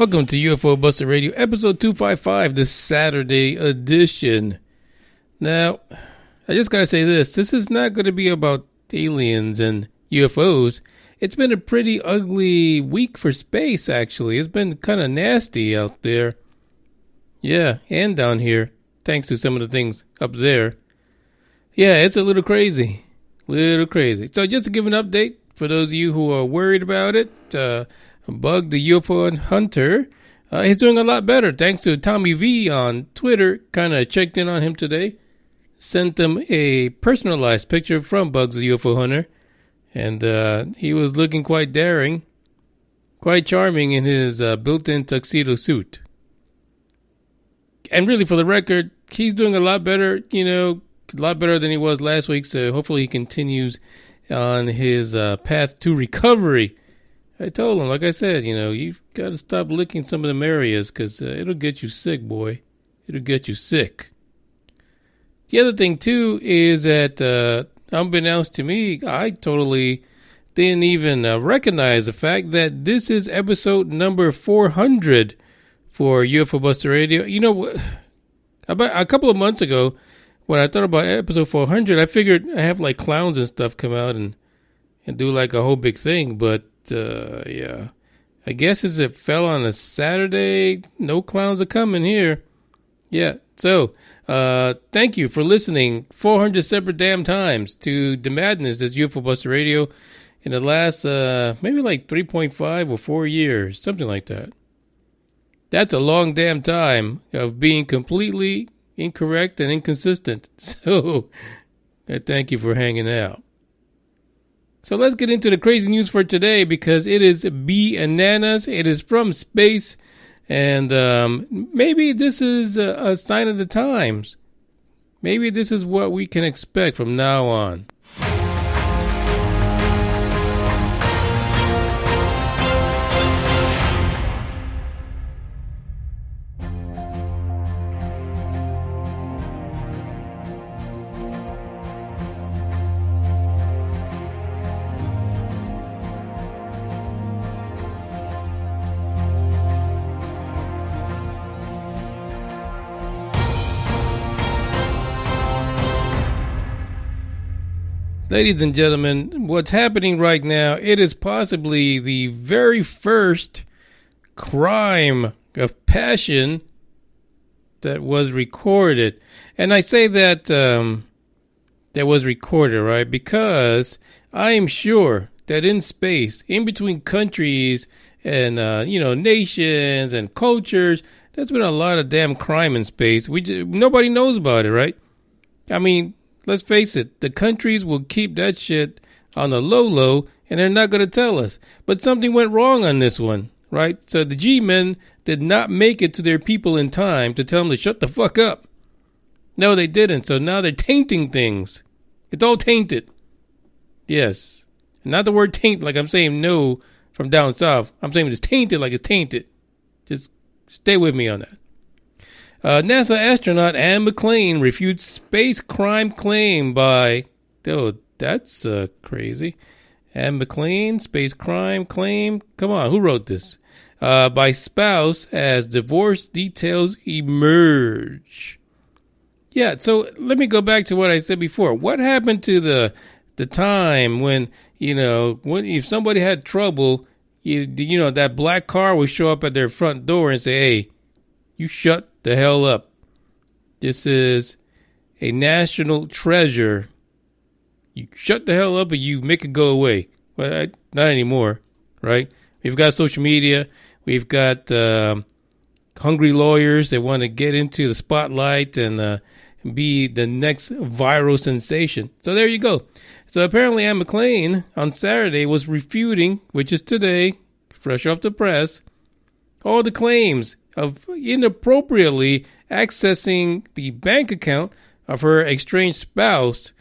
Welcome to UFO Buster Radio, episode 255, the Saturday edition. Now, I just gotta say this is not going to be about aliens and UFOs. It's been a pretty ugly week for space, actually. It's been kind of nasty out there. Yeah, and down here, thanks to some of the things up there. Yeah, it's a little crazy. So just to give an update, for those of you who are worried about it, Bug, the UFO hunter, he's doing a lot better. Thanks to Tommy V on Twitter, kind of checked in on him today. Sent him a personalized picture from Bugs, the UFO hunter. And he was looking quite daring, quite charming in his built-in tuxedo suit. And really, for the record, he's doing a lot better, a lot better than he was last week. So hopefully he continues on his path to recovery. I told him, like I said, you've got to stop licking some of them areas because it'll get you sick, boy. It'll get you sick. The other thing, too, is that unbeknownst to me, I totally didn't even recognize the fact that this is episode number 400 for UFO Buster Radio. About a couple of months ago, when I thought about episode 400, I figured I have like clowns and stuff come out and do like a whole big thing, but yeah, I guess as it fell on a Saturday, no clowns are coming here. Yeah, so thank you for listening 400 separate damn times to the madness that's UFO Buster Radio in the last maybe like 3.5 or 4 years, something like that. That's a long damn time of being completely incorrect and inconsistent. So I thank you for hanging out. So let's get into the crazy news for today because it is bananas. It is from space. And maybe this is a sign of the times. Maybe this is what we can expect from now on. Ladies and gentlemen, what's happening right now, it is possibly the very first crime of passion that was recorded. And I say that that was recorded, right? Because I am sure that in space, in between countries and, nations and cultures, there's been a lot of damn crime in space. Nobody knows about it, right? I mean, let's face it, the countries will keep that shit on the low, and they're not going to tell us. But something went wrong on this one, right? So the G-men did not make it to their people in time to tell them to shut the fuck up. No, they didn't. So now they're tainting things. It's all tainted. Yes. Not the word taint like I'm saying no from down south. I'm saying it's tainted like it's tainted. Just stay with me on that. NASA astronaut Anne McClain refutes space crime claim by... Oh, that's crazy. Anne McClain, space crime claim. Come on, who wrote this? By spouse as divorce details emerge. Yeah, so let me go back to what I said before. What happened to the time when, if somebody had trouble, that black car would show up at their front door and say, hey, you shut the hell up. This is a national treasure. You shut the hell up and you make it go away. Well, not anymore, right? We've got social media. We've got hungry lawyers that want to get into the spotlight and be the next viral sensation. So there you go. So apparently Anne McClain on Saturday was refuting, which is today, fresh off the press, all the claims of inappropriately accessing the bank account of her estranged spouse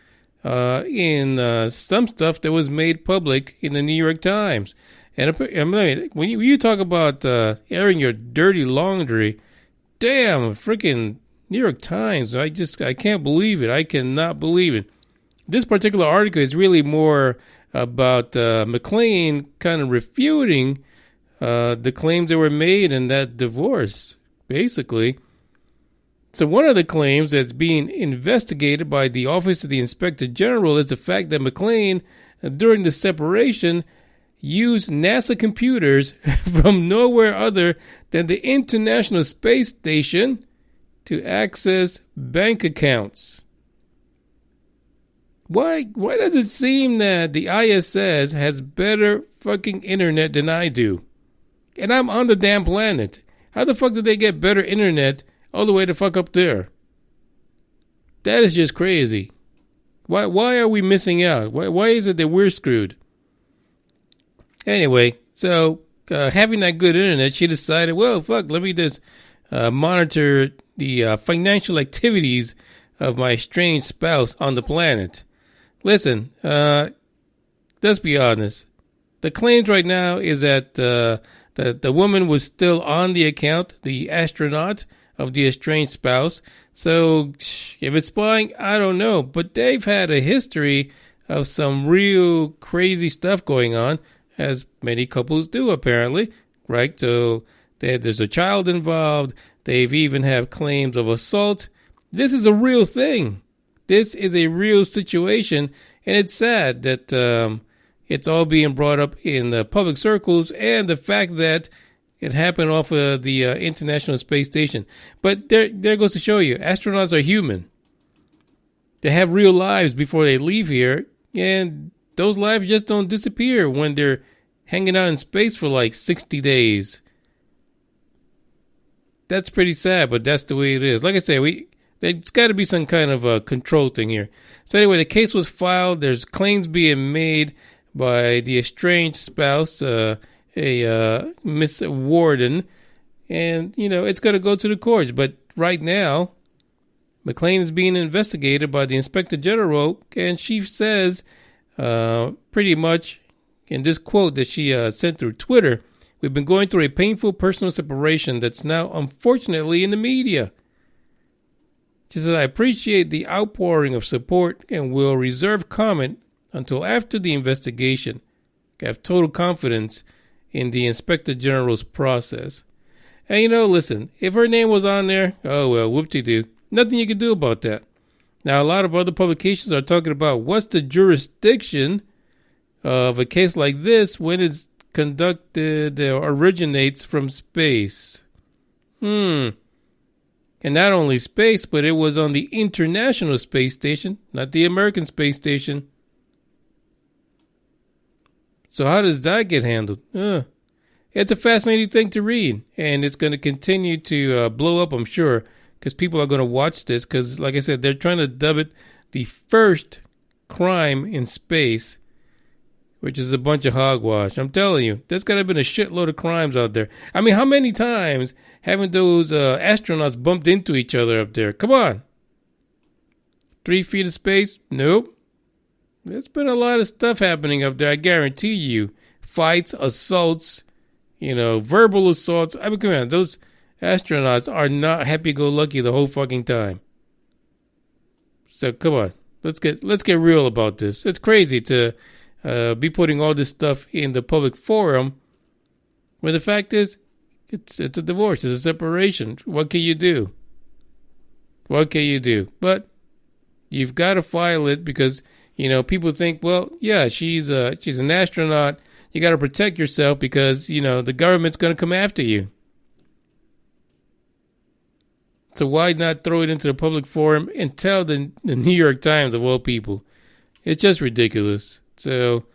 in some stuff that was made public in the New York Times. And when you talk about airing your dirty laundry, damn, freaking New York Times, I can't believe it. I cannot believe it. This particular article is really more about McClain kind of refuting the claims that were made in that divorce, basically. So one of the claims that's being investigated by the Office of the Inspector General is the fact that McClain, during the separation, used NASA computers from nowhere other than the International Space Station to access bank accounts. Why does it seem that the ISS has better fucking internet than I do? And I'm on the damn planet. How the fuck did they get better internet all the way the fuck up there? That is just crazy. Why are we missing out? Why is it that we're screwed? Anyway, so having that good internet, she decided, well, fuck, let me just monitor the financial activities of my estranged spouse on the planet. Listen, let's be honest. The claims right now is that the woman was still on the account, the astronaut of the estranged spouse. So if it's spying, I don't know. But they've had a history of some real crazy stuff going on, as many couples do apparently, right? So there's a child involved. They've even have claims of assault. This is a real thing. This is a real situation, and it's sad that it's all being brought up in the public circles, and the fact that it happened off of the International Space Station. But there goes to show you, astronauts are human. They have real lives before they leave here, and those lives just don't disappear when they're hanging out in space for like 60 days. That's pretty sad, but that's the way it is. Like I said, there's got to be some kind of a control thing here. So anyway, the case was filed. There's claims being made by the estranged spouse, Miss Warden, and it's going to go to the courts. But right now, McClain is being investigated by the Inspector General, and she says, pretty much in this quote that she sent through Twitter, "We've been going through a painful personal separation that's now unfortunately in the media." She said, "I appreciate the outpouring of support and will reserve comment until after the investigation. I have total confidence in the Inspector General's process." And listen, if her name was on there, oh well, whoop-de-doo. Nothing you can do about that. Now, a lot of other publications are talking about what's the jurisdiction of a case like this when it's conducted or originates from space. And not only space, but it was on the International Space Station, not the American Space Station. So how does that get handled? It's a fascinating thing to read, and it's going to continue to blow up, I'm sure, because people are going to watch this, because, like I said, they're trying to dub it the first crime in space, which is a bunch of hogwash. I'm telling you, there's got to have been a shitload of crimes out there. I mean, how many times haven't those astronauts bumped into each other up there? Come on. 3 feet of space? Nope. There's been a lot of stuff happening up there, I guarantee you. Fights, assaults, verbal assaults. I mean, come on, those astronauts are not happy-go-lucky the whole fucking time. So come on, let's get real about this. It's crazy to be putting all this stuff in the public forum, when the fact is, it's a divorce, it's a separation. What can you do? What can you do? But you've got to file it because people think, well, yeah, she's an astronaut. You got to protect yourself because the government's going to come after you. So why not throw it into the public forum and tell the New York Times of all people? It's just ridiculous. So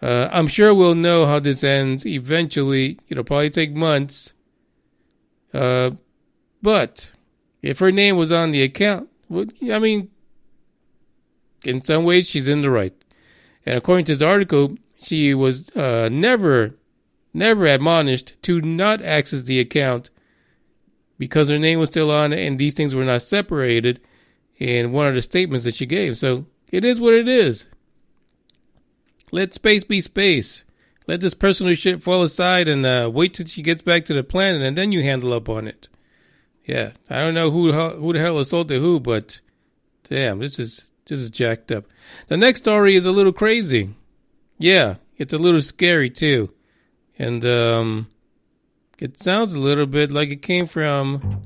I'm sure we'll know how this ends eventually. It'll probably take months. But if her name was on the account, well, I mean, in some ways she's in the right. And according to this article, she was never admonished to not access the account because her name was still on it and these things were not separated in one of the statements that she gave. So it is what it is. Let space be space. Let this personal shit fall aside and wait till she gets back to the planet and then you handle up on it. Yeah, I don't know who the hell assaulted who, but damn, this is jacked up. The next story is a little crazy. Yeah, it's a little scary too. And it sounds a little bit like it came from...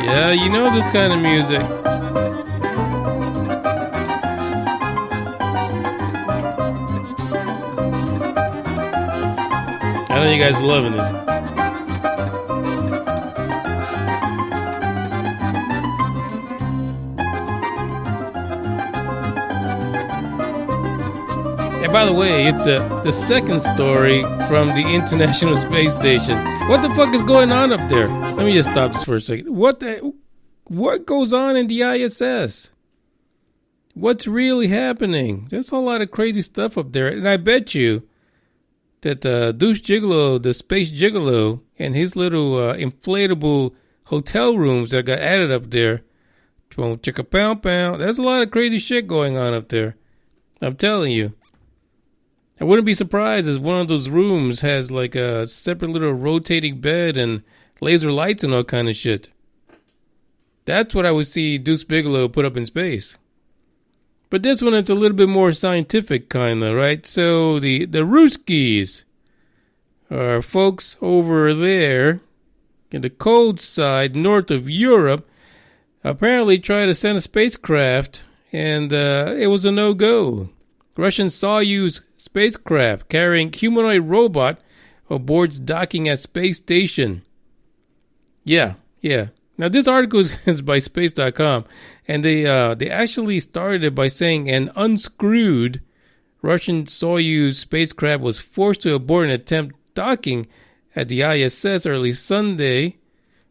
Yeah, you know this kind of music. I know you guys are loving it. And by the way, it's the second story from the International Space Station. What the fuck is going on up there? Let me just stop this for a second. What goes on in the ISS? What's really happening? There's a lot of crazy stuff up there. And I bet you that Douche Gigolo, the Space Gigolo, and his little inflatable hotel rooms that got added up there, there's a lot of crazy shit going on up there. I'm telling you. I wouldn't be surprised if one of those rooms has like a separate little rotating bed and laser lights and all kind of shit. That's what I would see Deuce Bigelow put up in space. But this one, it's a little bit more scientific kind of, right? So the Ruskies are folks over there in the cold side north of Europe apparently tried to send a spacecraft and it was a no-go. Russian Soyuz spacecraft carrying humanoid robot aborts docking at space station. Yeah. Now this article is by space.com, and they actually started it by saying an uncrewed Russian Soyuz spacecraft was forced to abort an attempt docking at the ISS early Saturday,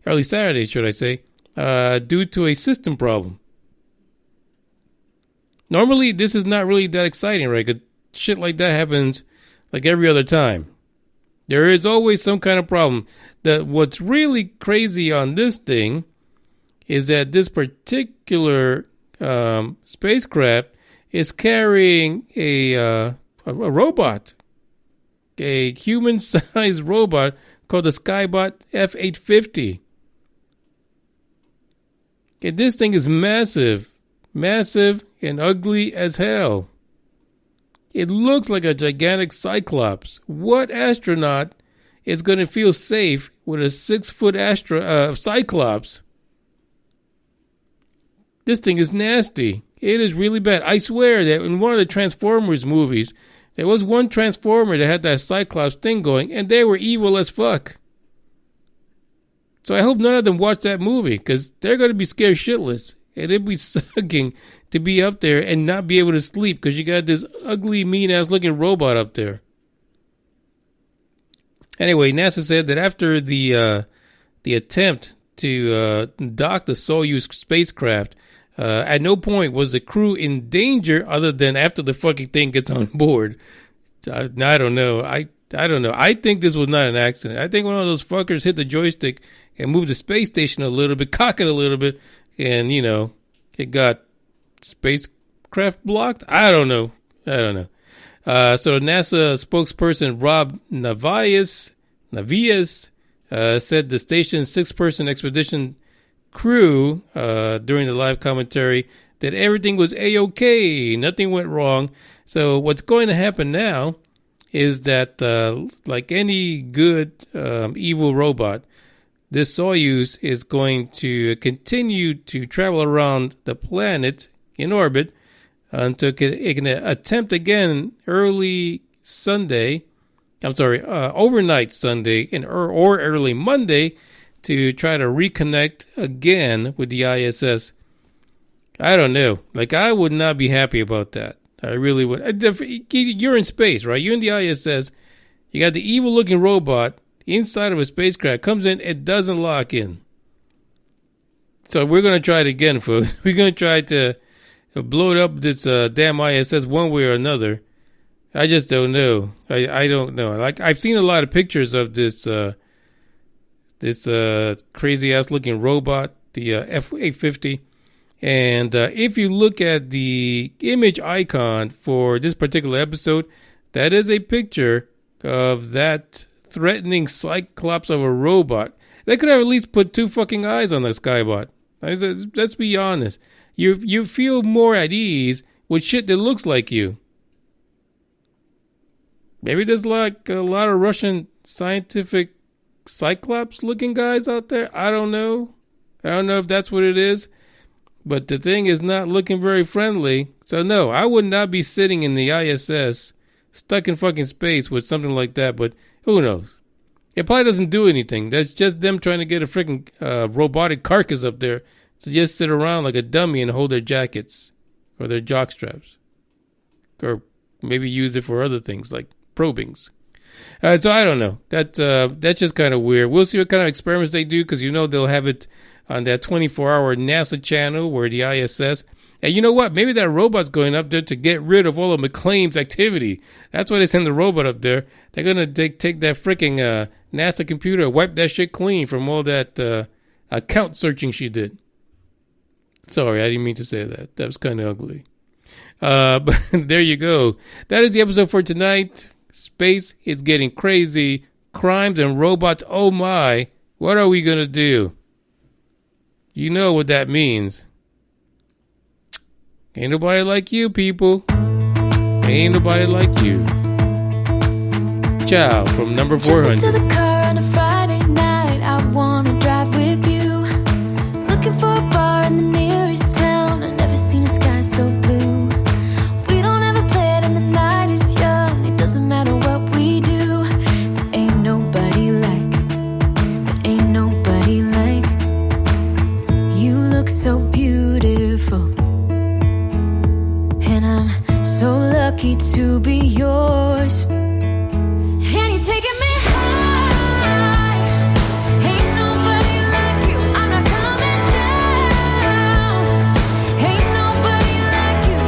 should I say, due to a system problem. Normally, this is not really that exciting, right? 'Cause shit like that happens like every other time. There is always some kind of problem. What's really crazy on this thing is that this particular spacecraft is carrying a robot, a human-sized robot called the Skybot F-850. Okay, this thing is massive and ugly as hell. It looks like a gigantic cyclops. What astronaut is going to feel safe with a 6-foot cyclops? This thing is nasty. It is really bad. I swear that in one of the Transformers movies, there was one Transformer that had that cyclops thing going, and they were evil as fuck. So I hope none of them watch that movie, because they're going to be scared shitless. And it'd be sucking to be up there and not be able to sleep because you got this ugly, mean-ass looking robot up there. Anyway, NASA said that after the attempt to dock the Soyuz spacecraft, at no point was the crew in danger other than after the fucking thing gets on board. I don't know. I don't know. I think this was not an accident. I think one of those fuckers hit the joystick and moved the space station a little bit, cock it a little bit, and, you know, it got spacecraft blocked. I don't know. So NASA spokesperson Rob Navias said the station's 6-person expedition crew during the live commentary that everything was A-OK. Nothing went wrong. So what's going to happen now is that like any good evil robot, this Soyuz is going to continue to travel around the planet in orbit until it can attempt again overnight Sunday or early Monday to try to reconnect again with the ISS. I don't know. Like, I would not be happy about that. I really would. You're in space, right? You're in the ISS. You got the evil-looking robot inside of a spacecraft, comes in, it doesn't lock in. So we're going to try it again, folks. We're going to try to blow up this damn ISS one way or another. I just don't know. I don't know. Like, I've seen a lot of pictures of this crazy-ass looking robot, the F-850. And if you look at the image icon for this particular episode, that is a picture of that threatening cyclops of a robot. They could have at least put 2 fucking eyes on the Skybot. Let's be honest. You feel more at ease with shit that looks like you. Maybe there's like a lot of Russian scientific Cyclops-looking guys out there. I don't know. I don't know if that's what it is. But the thing is not looking very friendly. So no, I would not be sitting in the ISS, stuck in fucking space with something like that. But who knows? It probably doesn't do anything. That's just them trying to get a freaking robotic carcass up there to just sit around like a dummy and hold their jackets or their jock straps. Or maybe use it for other things like probings. So I don't know. That's just kind of weird. We'll see what kind of experiments they do, because they'll have it on that 24-hour NASA channel where the ISS. And you know what? Maybe that robot's going up there to get rid of all of McClain's activity. That's why they send the robot up there. They're going to take that freaking NASA computer, wipe that shit clean from all that account searching she did. Sorry, I didn't mean to say that. That was kind of ugly. But there you go. That is the episode for tonight. Space is getting crazy. Crimes and robots. Oh my. What are we going to do? You know what that means. Ain't nobody like you, people. Ain't nobody like you. Ciao from number 400. To the car on a Friday night. I wanna drive with you. Looking for a bar in the nearest town. I've never seen a sky so blue. We don't have a plan and the night is young. It doesn't matter what we do. There ain't nobody like. There ain't nobody like. You look so beautiful. And I'm so lucky to be yours. And you're taking me high. Ain't nobody like you. I'm not coming down. Ain't nobody like you.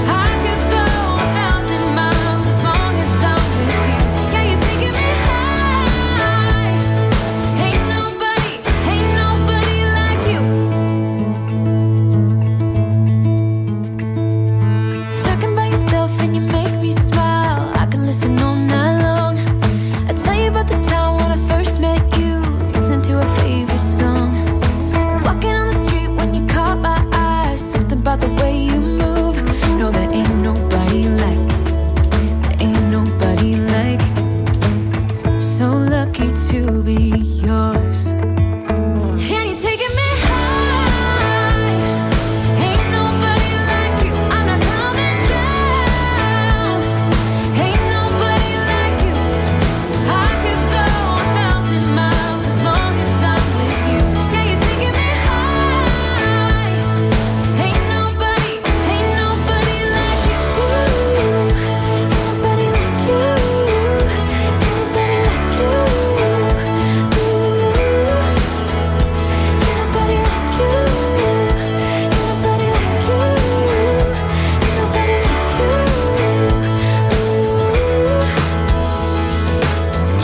I could go 1,000 miles as long as I'm with you. Yeah, you're taking me high. Ain't nobody like you. Talking about yourself and you make me smile. I can listen all night long. I tell you about the time when I first met you, listening to a favorite song. Walking on the street when you caught my eye. Something about the way you move. No, there ain't nobody like. There ain't nobody like. So lucky to be yours. And you're taking me high. Ain't nobody like you. I'm not coming down. Ain't nobody like you. I could go 1,000 miles as long as I'm with you. Yeah, you're taking me high. Ain't nobody like you. Ain't nobody like you. Ain't nobody like you. Ain't nobody like you. Ain't nobody like you. Ain't nobody like you.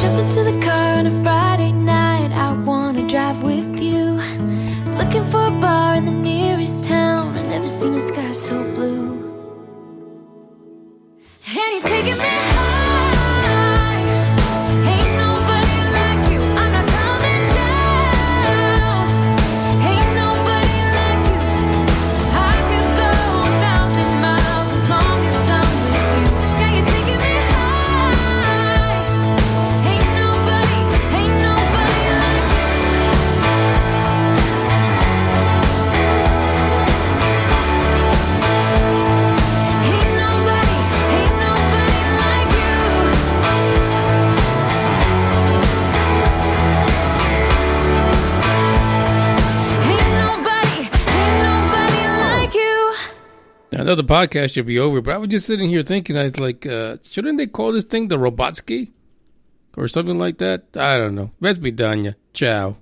Jump into the car on a Friday night. I wanna drive with you. Looking for a bar in the nearest town. I've never seen a sky so blue. And you're taking me high. Ain't nobody like you. I'm not coming down. Ain't nobody like you. I could go 1,000 miles as long as I'm with you. Yeah, you're taking me high. Ain't nobody like you. Ain't nobody like you. Ain't nobody like you. Now, I know the podcast should be over, but I was just sitting here thinking, I was like, shouldn't they call this thing the Robotsky? Or something like that? I don't know. Let's be done, ya. Ciao.